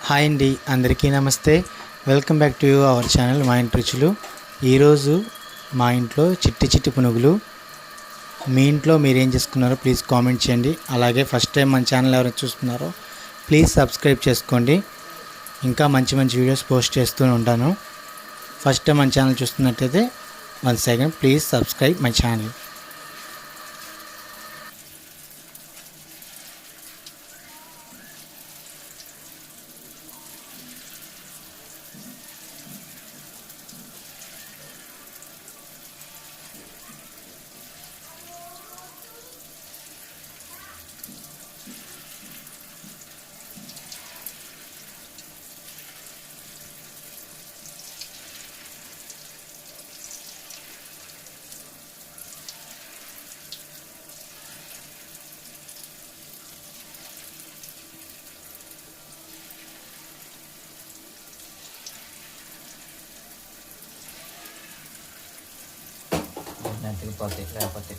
Hi అండి, అందరికీ నమస్తే. Welcome back to our channel మా ఇంటి రుచులు. ఈరోజు మా ఇంట్లో చిట్టి చిట్టి పునుగులు. మీ ఇంట్లో మీరేం చేసుకున్నారో ప్లీజ్ కామెంట్ చేయండి. అలాగే ఫస్ట్ టైం మన ఛానల్ ఎవరైనా చూస్తున్నారో ప్లీజ్ సబ్స్క్రైబ్ చేసుకోండి. ఇంకా మంచి మంచి వీడియోస్ పోస్ట్ చేస్తూ ఉంటాను. ఫస్ట్ టైం మన ఛానల్ చూస్తున్నట్టయితే once again please subscribe my channel. తిరిగిపోతాయి లేకపోతే